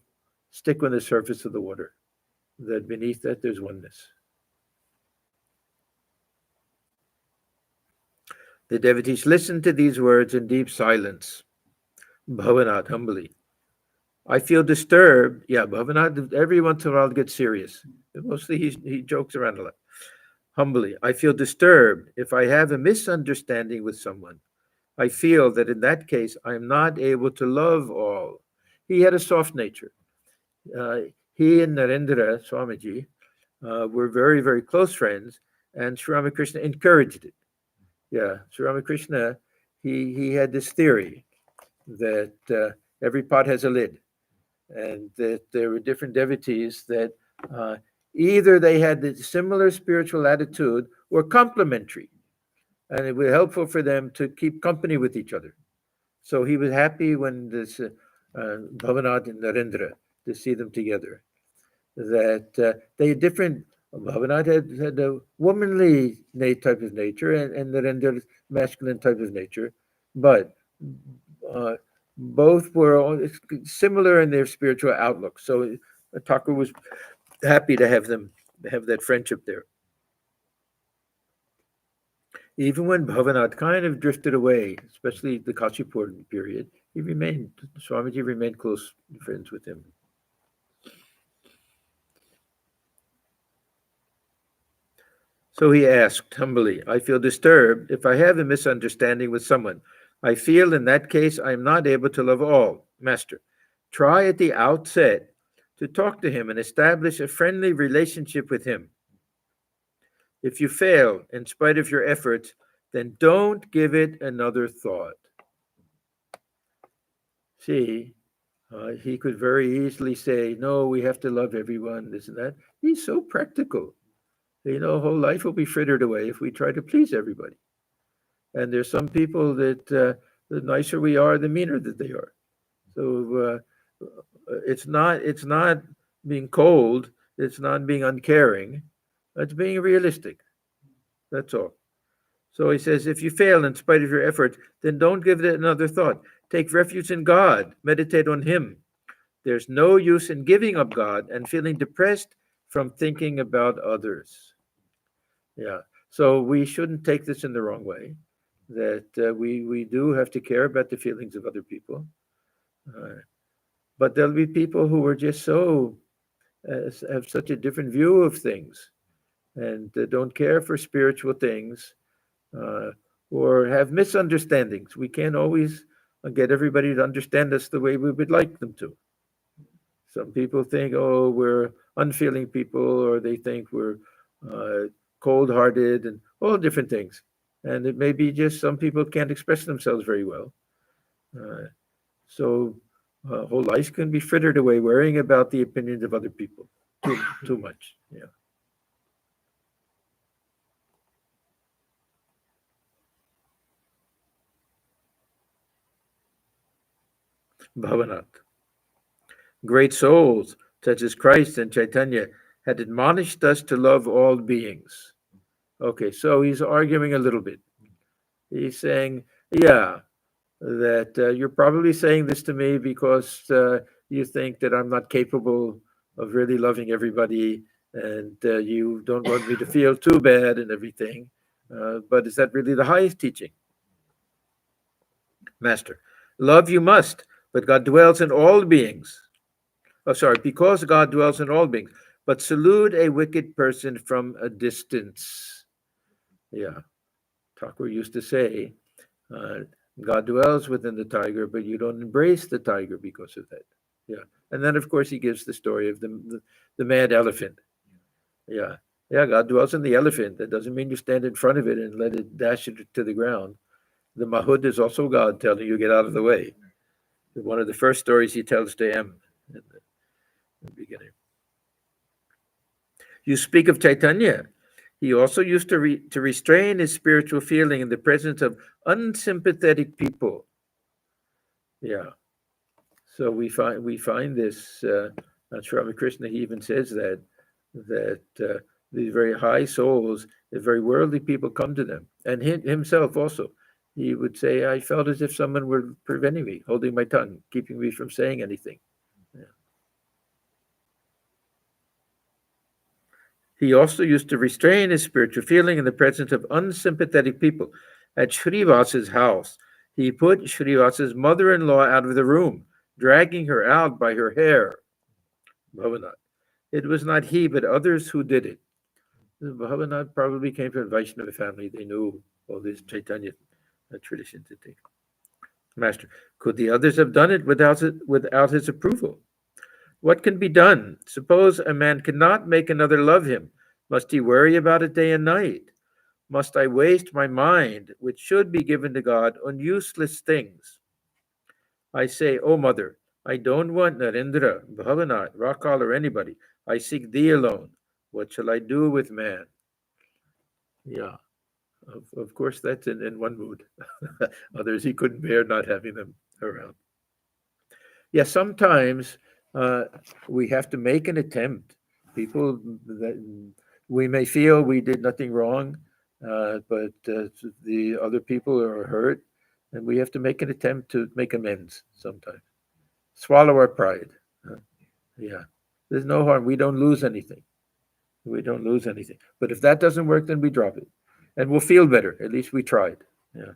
stick on the surface of the water, that beneath that there's oneness. The devotees listened to these words in deep silence. Bhavanath, humbly. "I feel disturbed." Yeah, Bhavanath, every once in a while, gets serious. Mostly he jokes around a lot. Humbly, "I feel disturbed if I have a misunderstanding with someone. I feel that in that case, I am not able to love all." He had a soft nature. He and Narendra Swamiji were very, very close friends, and Sri Ramakrishna encouraged it. Yeah, Sri Ramakrishna, he had this theory that every pot has a lid, and that there were different devotees that either they had the similar spiritual attitude or complementary, and it was helpful for them to keep company with each other. So he was happy when this Bhavanath and Narendra, to see them together, that they had different. Bhavanath had a womanly type of nature, and Narendra masculine type of nature, but both were similar in their spiritual outlook. So Thakur was happy to have them have that friendship there. Even when Bhavanath kind of drifted away, especially the Kashipur period, Swamiji remained close friends with him. So he asked humbly, "I feel disturbed if I have a misunderstanding with someone. I feel in that case I am not able to love all. Master, try at the outset to talk to him and establish a friendly relationship with him. If you fail, in spite of your efforts, then don't give it another thought." See, he could very easily say, "No, we have to love everyone, this and that." He's so practical. Whole life will be frittered away if we try to please everybody. And there's some people that the nicer we are, the meaner that they are. So it's not being cold. It's not being uncaring. It's being realistic. That's all. So he says, if you fail in spite of your effort, then don't give it another thought. Take refuge in God. Meditate on Him. There's no use in giving up God and feeling depressed from thinking about others. Yeah. So we shouldn't take this in the wrong way, that we do have to care about the feelings of other people. But there'll be people who are just so, have such a different view of things and don't care for spiritual things, uh, or have misunderstandings. We can't always get everybody to understand us the way we would like them to. Some people think, oh, we're unfeeling people, or they think we're cold-hearted, and all different things. And it may be just some people can't express themselves very well. So whole life can be frittered away worrying about the opinions of other people too much. Yeah. Bhavanat. Great souls, such as Christ and Chaitanya, had admonished us to love all beings. Okay, so he's arguing a little bit. He's saying, yeah, that you're probably saying this to me because you think that I'm not capable of really loving everybody, and you don't want me to feel too bad and everything. But is that really the highest teaching? Master, love you must, but God dwells in all beings. Oh, sorry, because God dwells in all beings, but salute a wicked person from a distance. Yeah, Thakur used to say, God dwells within the tiger, but you don't embrace the tiger because of that. Yeah, and then of course he gives the story of the mad elephant. Yeah, yeah, God dwells in the elephant. That doesn't mean you stand in front of it and let it dash it to the ground. The Mahud is also God telling you get out of the way. One of the first stories he tells to M in the beginning. You speak of Chaitanya. He also used to restrain his spiritual feeling in the presence of unsympathetic people. Yeah. So we find this. Sri Ramakrishna, he even says that these very high souls, the very worldly people, come to them, and himself also. He would say, "I felt as if someone were preventing me, holding my tongue, keeping me from saying anything." Yeah. He also used to restrain his spiritual feeling in the presence of unsympathetic people. At Srivasa's house, he put Srivasa's mother-in-law out of the room, dragging her out by her hair. Bhavanat. It was not he, but others who did it. Bhavanat probably came from a Vaishnava family. They knew all these Chaitanya traditions. Master, could the others have done it without his approval? What can be done? Suppose a man cannot make another love him. Must he worry about it day and night? Must I waste my mind, which should be given to God, on useless things? I say, O mother, I don't want Narendra, Bhavanat, Rakal, or anybody. I seek thee alone. What shall I do with man? Yeah, of course, that's in one mood. Others he couldn't bear not having them around. Yeah, sometimes we have to make an attempt. People that we may feel we did nothing wrong, but the other people are hurt, and we have to make an attempt to make amends sometimes. Swallow our pride. Yeah, there's no harm. We don't lose anything. We don't lose anything. But if that doesn't work, then we drop it, and we'll feel better. At least we tried. Yeah.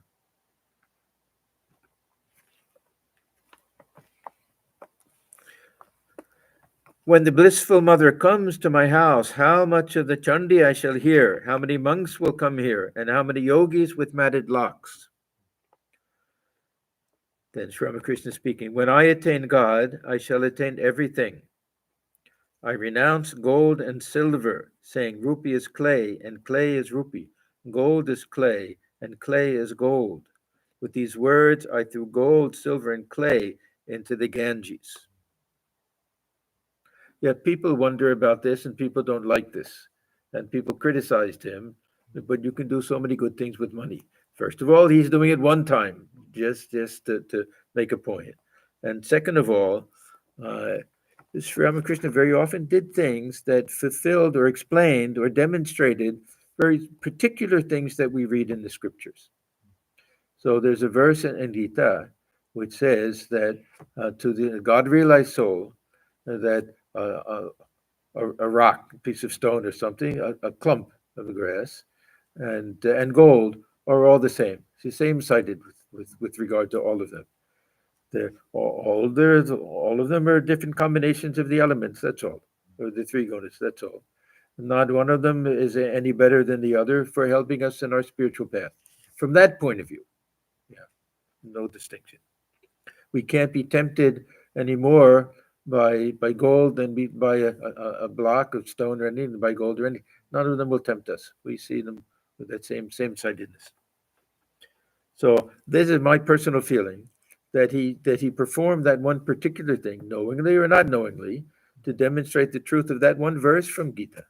When the blissful mother comes to my house, how much of the Chandi I shall hear, how many monks will come here, and how many yogis with matted locks. Then Sri Ramakrishna speaking, when I attain God, I shall attain everything. I renounce gold and silver, saying rupee is clay, and clay is rupee. Gold is clay, and clay is gold. With these words, I threw gold, silver, and clay into the Ganges. Yet people wonder about this, and people don't like this. And people criticized him, but you can do so many good things with money. First of all, he's doing it one time, just to make a point. And second of all, Sri Ramakrishna very often did things that fulfilled or explained or demonstrated very particular things that we read in the scriptures. So there's a verse in Gita which says that to the God-realized soul, that a rock, a piece of stone or something, a clump of grass, and gold are all the same. It's the same sided with regard to all of them. All of them are different combinations of the elements. That's all, or the three gunas. That's all. Not one of them is any better than the other for helping us in our spiritual path. From that point of view, yeah, no distinction. We can't be tempted anymore by gold than by a block of stone or anything, by gold or anything. None of them will tempt us. We see them with that same-sidedness. So this is my personal feeling, that he performed that one particular thing, knowingly or not knowingly, to demonstrate the truth of that one verse from Gita.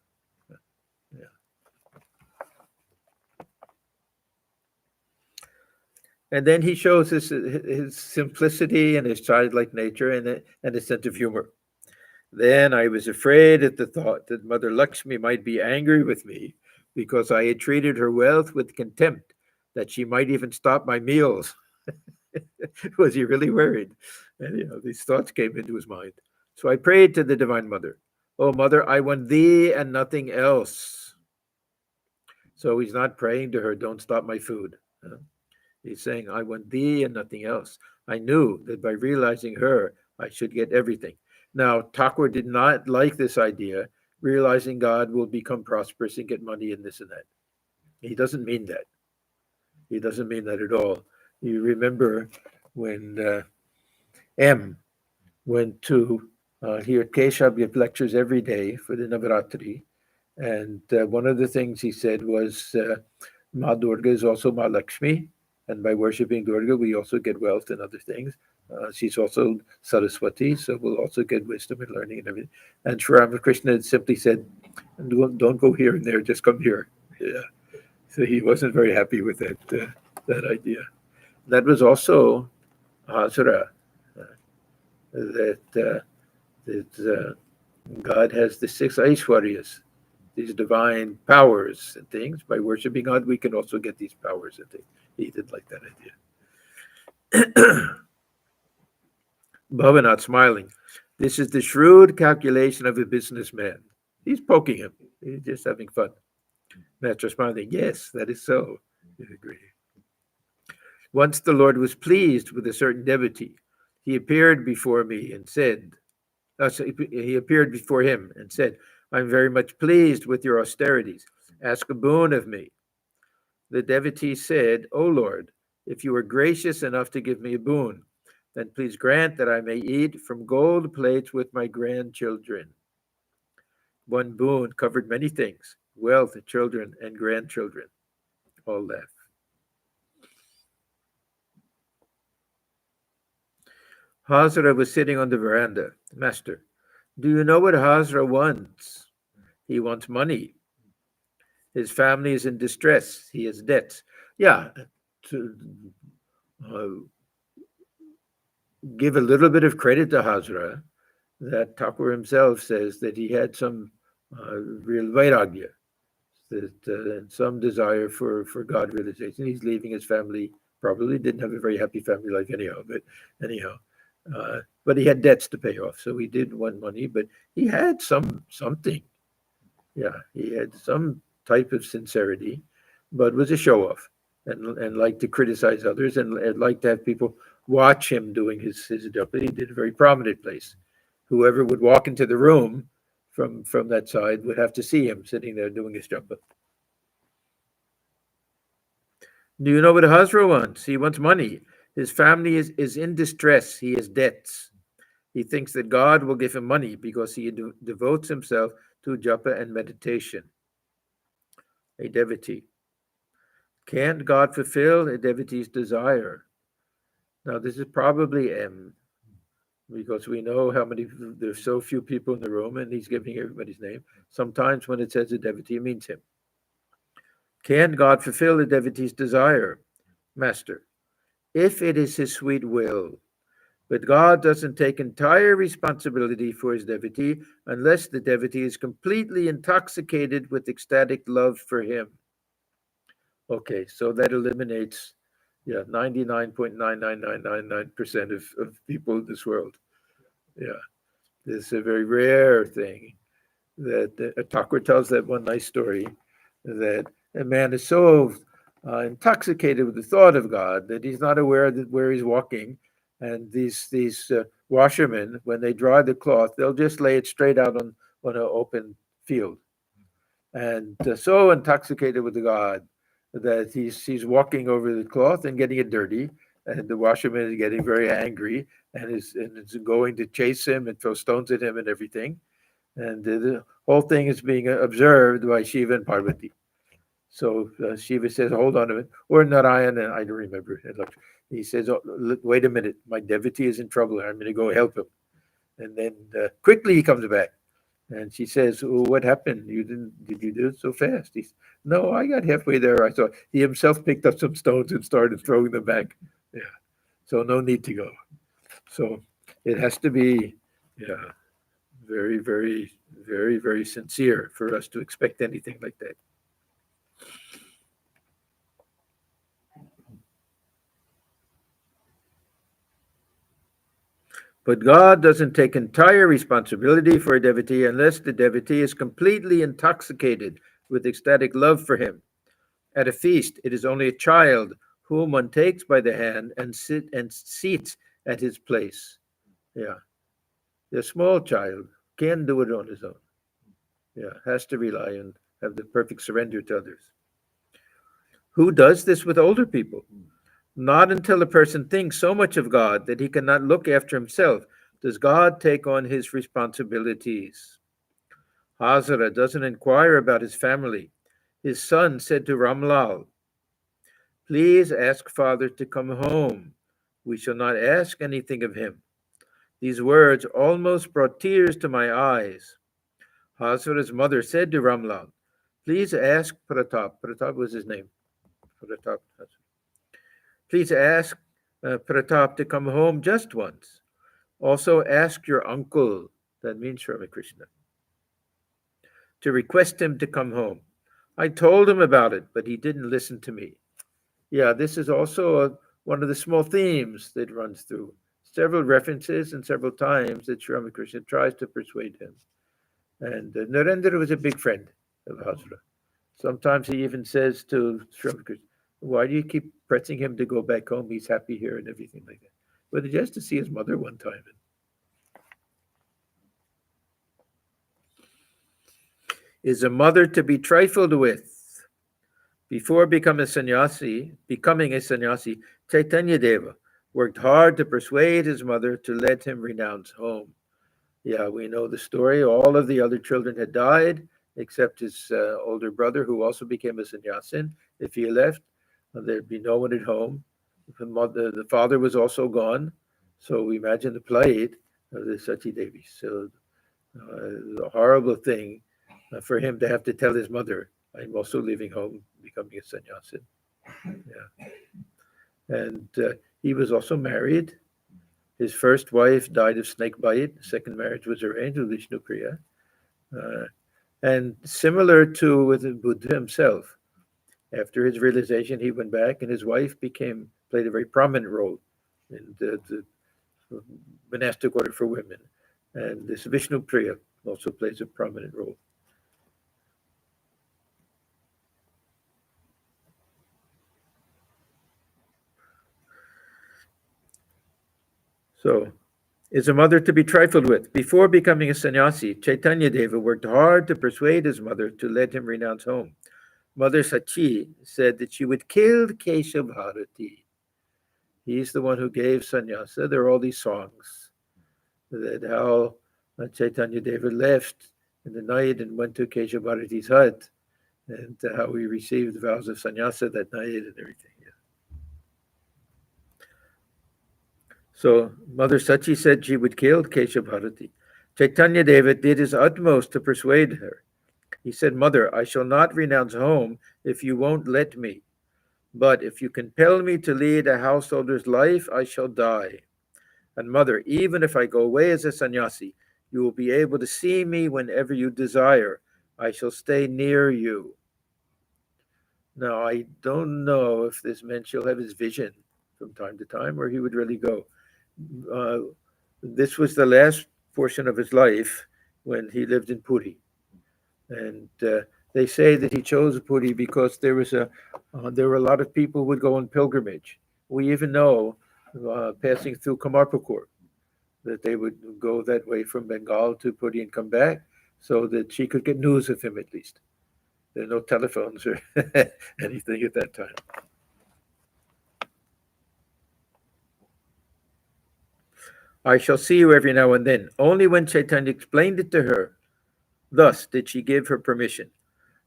Yeah. And then he shows his simplicity and his childlike nature and his sense of humor. Then I was afraid at the thought that Mother Lakshmi might be angry with me because I had treated her wealth with contempt, that she might even stop my meals. Was he really worried? And these thoughts came into his mind. So I prayed to the Divine Mother, "Oh, Mother, I want thee and nothing else." So he's not praying to her, "Don't stop my food." He's saying, "I want thee and nothing else." I knew that by realizing her, I should get everything. Now, Thakur did not like this idea, realizing God will become prosperous and get money and this and that. He doesn't mean that. He doesn't mean that at all. You remember when M went to hear Keshav give lectures every day for the Navaratri, and one of the things he said was, Ma Durga is also Ma Lakshmi, and by worshipping Durga, we also get wealth and other things. She's also Saraswati, so we'll also get wisdom and learning and everything. And Sri Ramakrishna simply said, don't go here and there, just come here. Yeah. So he wasn't very happy with that idea. That was also Hazra, that God has the six Aishwaryas, these divine powers and things. By worshiping God, we can also get these powers and things. He did like that idea. Bhavanat smiling. This is the shrewd calculation of a businessman. He's poking him. He's just having fun. Master smiling. Yes, that is so. I agree. Once the Lord was pleased with a certain devotee. He appeared before me and said, he appeared before him and said, "I'm very much pleased with your austerities. Ask a boon of me." The devotee said, "O Lord, if you are gracious enough to give me a boon, then please grant that I may eat from gold plates with my grandchildren." One boon covered many things: wealth, children, and grandchildren. All laugh. Hazra was sitting on the veranda. "Master, do you know what Hazra wants? He wants money. His family is in distress. He has debts." Yeah, to give a little bit of credit to Hazra, that Thakur himself says that he had some real vairagya, that some desire for God realization. He's leaving his family, probably didn't have a very happy family life anyhow, but he had debts to pay off, so he did want money, but he had something. Yeah, he had some type of sincerity, but was a show-off and liked to criticize others and liked to have people watch him doing his japa. He did a very prominent place. Whoever would walk into the room from that side would have to see him sitting there doing his japa. Do you know what Hazra wants? He wants money. His family is in distress. He has debts. He thinks that God will give him money because he devotes himself to japa and meditation. A devotee. Can't God fulfill a devotee's desire? Now, this is probably M, because we know how many, there's so few people in the room, and he's giving everybody's name. Sometimes when it says a devotee, it means him. Can God fulfill a devotee's desire? Master, if it is his sweet will, but God doesn't take entire responsibility for his devotee unless the devotee is completely intoxicated with ecstatic love for him. Okay, so that eliminates 99.99999% of people in this world. Yeah, this is a very rare thing that Thakur tells that one nice story that a man is so intoxicated with the thought of God that he's not aware that where he's walking, and these washermen, when they dry the cloth, they'll just lay it straight out on an open field, and so intoxicated with the God that he's walking over the cloth and getting it dirty, and the washerman is getting very angry and is going to chase him and throw stones at him and everything, and the whole thing is being observed by Shiva and Parvati. So Shiva says, "Hold on a minute," or Narayana, I don't remember. He says, "Oh, wait a minute, my devotee is in trouble. I'm going to go help him." And then quickly he comes back. And she says, "Oh, what happened? Did you do it so fast?" He says, "No, I got halfway there. I saw he himself picked up some stones and started throwing them back." Yeah. So no need to go. So it has to be, very, very, very, very sincere for us to expect anything like that. But God doesn't take entire responsibility for a devotee unless the devotee is completely intoxicated with ecstatic love for him. At a feast, it is only a child whom one takes by the hand and seats at his place. Yeah. A small child can't do it on his own. Yeah, has to rely and have the perfect surrender to others. Who does this with older people? Not until a person thinks so much of God that he cannot look after himself does God take on his responsibilities. Hazra doesn't inquire about his family. His son said to Ramlal, "Please ask father to come home. We shall not ask anything of him." These words almost brought tears to my eyes. Hazra's mother said to Ramlal, "Please ask Pratap." Pratap was his name. Pratap. "Please ask Pratap to come home just once. Also ask your uncle," that means Sri Ramakrishna, "to request him to come home. I told him about it, but he didn't listen to me." Yeah, this is also one of the small themes that runs through several references and several times that Sri Ramakrishna tries to persuade him. And Narendra was a big friend of Hazra. Sometimes he even says to Sri Ramakrishna, "Why do you keep pressing him to go back home? He's happy here," and everything like that. But just to see his mother one time. Is a mother to be trifled with? Before becoming a sannyasi, Chaitanya Deva worked hard to persuade his mother to let him renounce home. Yeah, we know the story. All of the other children had died, except his older brother, who also became a sannyasin. If he left, there'd be no one at home. The father was also gone. So we imagine the plight of the Sati Devi. So a horrible thing for him to have to tell his mother, "I'm also leaving home, becoming a sannyasin." Yeah. And he was also married. His first wife died of snake bite. The second marriage was arranged with Vishnu Priya. And similar to with Buddha himself, after his realization, he went back and his wife played a very prominent role in the monastic order for women. And this Vishnu Priya also plays a prominent role. So, is a mother to be trifled with? Before becoming a sannyasi, Chaitanya Deva worked hard to persuade his mother to let him renounce home. Mother Sachi said that she would kill Keshav Bharati. He's the one who gave sannyasa. There are all these songs that how Chaitanya Deva left in the night and went to Keshav Bharati's hut, and how he received the vows of sannyasa that night and everything. So Mother Sachi said she would kill Keshav Bharati. Chaitanya Deva did his utmost to persuade her. He said, "Mother, I shall not renounce home if you won't let me. But if you compel me to lead a householder's life, I shall die. And mother, even if I go away as a sannyasi, you will be able to see me whenever you desire. I shall stay near you." Now, I don't know if this meant she'll have his vision from time to time or he would really go. Uh, this was the last portion of his life when he lived in Puri. And they say that he chose Puri because there were a lot of people who would go on pilgrimage. We even know, passing through Kamarpukur, that they would go that way from Bengal to Puri and come back so that she could get news of him at least. There are no telephones or anything at that time. I shall see you every now and then. Only when Chaitanya explained it to her, thus did she give her permission.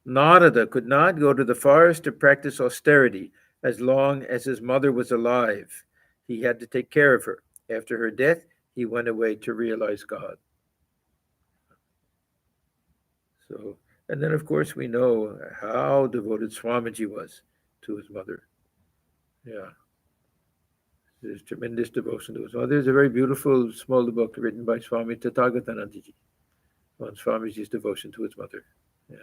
Narada could not go to the forest to practice austerity as long as his mother was alive. He had to take care of her. After her death, he went away to realize God. So, and then of course we know how devoted Swamiji was to his mother. Yeah. There's tremendous devotion to his mother. There's a very beautiful small book written by Swami Tathagatanandji on Swamiji's devotion to his mother. Yeah.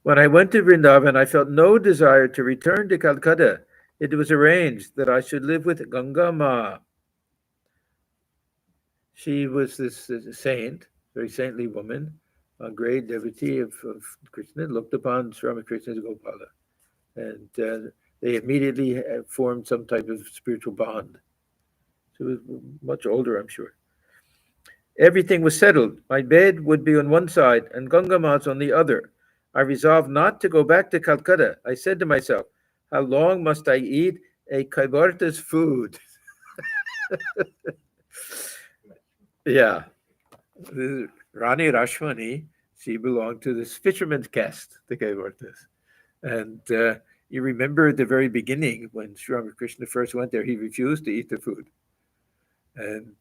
When I went to Vrindavan, I felt no desire to return to Calcutta. It was arranged that I should live with Ganga Ma. She was this saint, very saintly woman, a great devotee of Krishna, looked upon Sri Ramakrishna as Gopala. And they immediately formed some type of spiritual bond. She was much older, I'm sure. Everything was settled. My bed would be on one side and Gangama's on the other. I resolved not to go back to Calcutta. I said to myself, how long must I eat a Kaivarta's food? Yeah. Rani Rashmani, she belonged to this fisherman's caste, the Kaivartas. And you remember at the very beginning when Sri Ramakrishna first went there, he refused to eat the food. And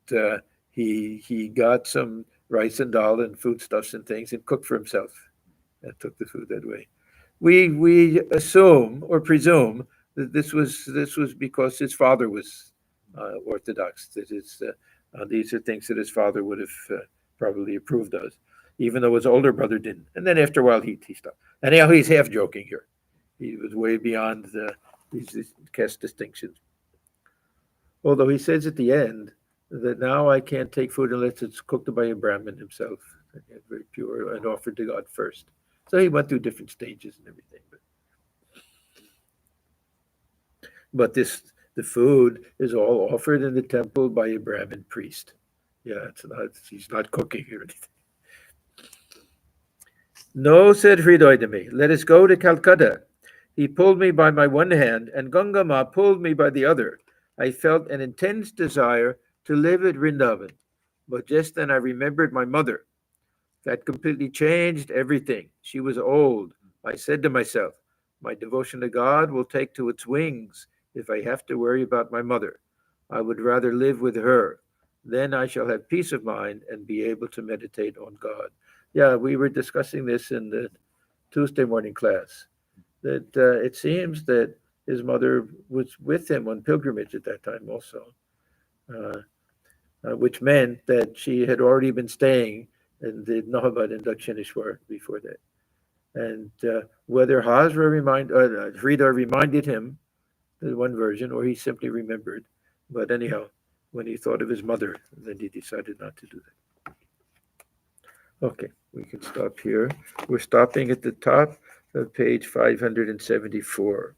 he got some rice and dal and foodstuffs and things and cooked for himself and took the food that way. We assume or presume that this was because his father was Orthodox. That these are things that his father would have probably approved of, even though his older brother didn't. And then after a while he stopped. And now he's half joking here. He was way beyond these caste distinctions. Although he says at the end that now I can't take food unless it's cooked by a Brahmin himself, very pure, and offered to God first. So he went through different stages and everything. But the food is all offered in the temple by a Brahmin priest. Yeah, he's not cooking or anything. No, said Hridoy to me, let us go to Calcutta. He pulled me by my one hand, and Gangama pulled me by the other. I felt an intense desire to live at Vrindavan, but just then I remembered my mother. That completely changed everything. She was old. I said to myself, my devotion to God will take to its wings if I have to worry about my mother. I would rather live with her. Then I shall have peace of mind and be able to meditate on God. Yeah, we were discussing this in the Tuesday morning class, that it seems that his mother was with him on pilgrimage at that time also, uh, which meant that she had already been staying in the Nahabad and Dakshineswar before that. And whether Hazra Sridhar reminded him, the one version, or he simply remembered. But anyhow, when he thought of his mother, then he decided not to do that. Okay, we can stop here. We're stopping at the top of page 574.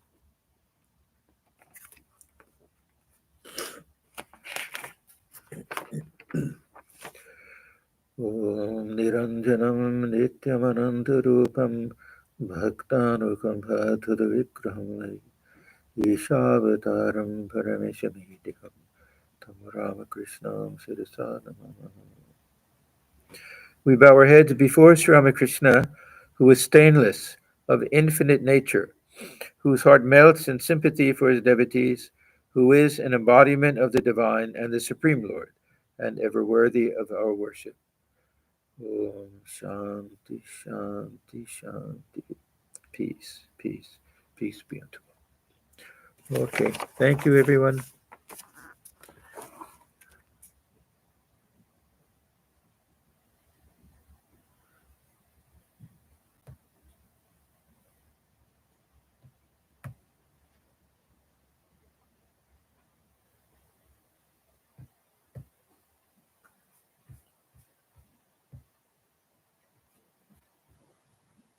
Om Niranjanam Nityamanantarupam Bhaktanukampadhudavigraham Ishavataram Parameshamidikam Tam Ramakrishnam Sirisanamam. We bow our heads before Sri Ramakrishna, who is stainless, of infinite nature, whose heart melts in sympathy for his devotees, who is an embodiment of the divine and the Supreme Lord, and ever worthy of our worship. Om Shanti, Shanti, Shanti. Peace, peace, peace be unto all. Okay, thank you, everyone.